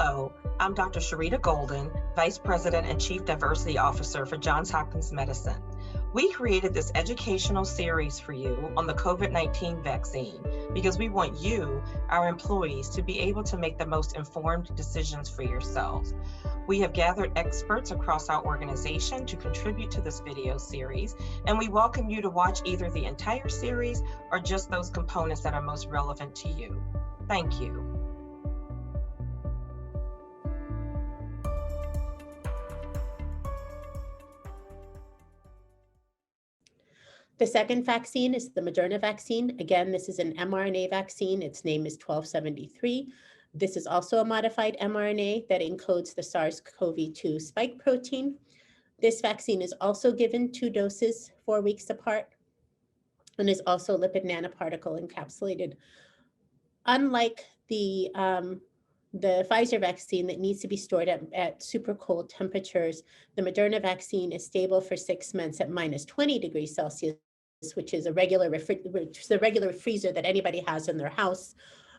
Hello, I'm Dr. Sharita Golden, Vice President and Chief Diversity Officer for Johns Hopkins Medicine. We created this educational series for you on the COVID-19 vaccine because we want you, our employees, to be able to make the most informed decisions for yourselves. We have gathered experts across our organization to contribute to this video series, and we welcome you to watch either the entire series or just those components that are most relevant to you. Thank you. The second vaccine is the Moderna vaccine. Again, this is an mRNA vaccine. Its name is 1273. This is also a modified mRNA that encodes the SARS-CoV-2 spike protein. This vaccine is also given 2 doses 4 weeks apart and is also lipid nanoparticle encapsulated. Unlike the Pfizer vaccine that needs to be stored at super cold temperatures, the Moderna vaccine is stable for 6 months at -20 degrees Celsius, which is a regular freezer that anybody has in their house,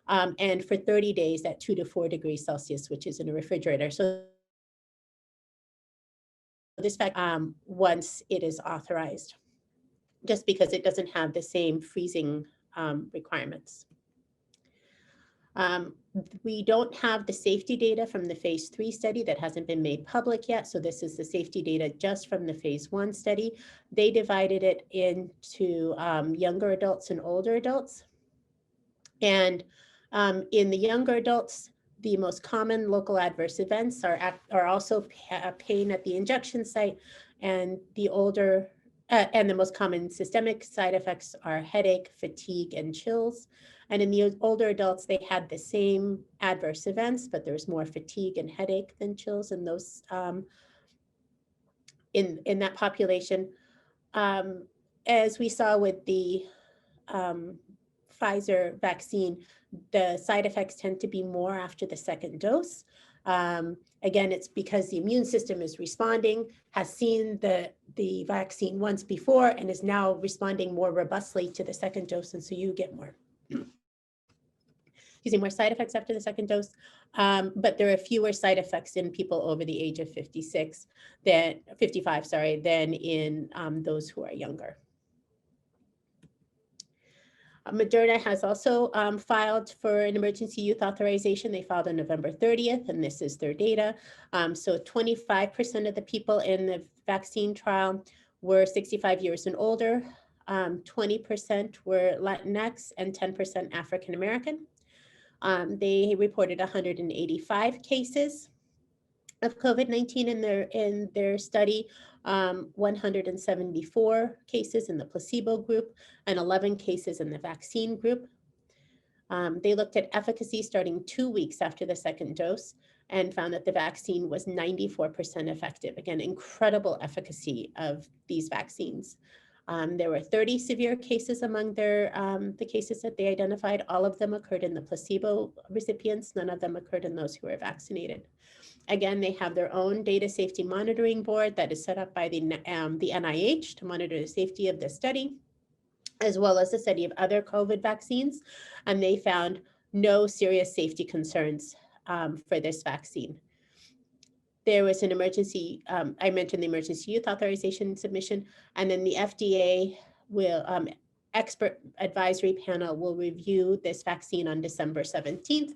and for 30 days at 2 to 4 degrees Celsius, which is in a refrigerator. So this once it is authorized, just because it doesn't have the same freezing requirements. We don't have the safety data from the phase 3 study that hasn't been made public yet. So this is the safety data just from the phase 1 study. They divided it into younger adults and older adults. And in the younger adults, the most common local adverse events are also pain at the injection site, and the most common systemic side effects are headache, fatigue, and chills. And in the older adults, they had the same adverse events, but there's more fatigue and headache than chills in those in that population. As we saw with the Pfizer vaccine, the side effects tend to be more after the second dose. Again, it's because the immune system is responding, has seen the vaccine once before, and is now responding more robustly to the second dose. And so you get more more side effects after the second dose, but there are fewer side effects in people over the age of 55, than in those who are younger. Moderna has also filed for an emergency use authorization. They filed on November 30th, and this is their data. So 25% of the people in the vaccine trial were 65 years and older, 20% were Latinx, and 10% African American. They reported 185 cases of COVID-19 in their study, 174 cases in the placebo group, and 11 cases in the vaccine group. They looked at efficacy starting 2 weeks after the second dose and found that the vaccine was 94% effective. Again, incredible efficacy of these vaccines. There were 30 severe cases among the cases that they identified. All of them occurred in the placebo recipients. None of them occurred in those who were vaccinated. Again, they have their own data safety monitoring board that is set up by the NIH to monitor the safety of the study, as well as the study of other COVID vaccines. And they found no serious safety concerns for this vaccine. There was an emergency, I mentioned the emergency use authorization submission, and then the FDA will, expert advisory panel will review this vaccine on December 17th.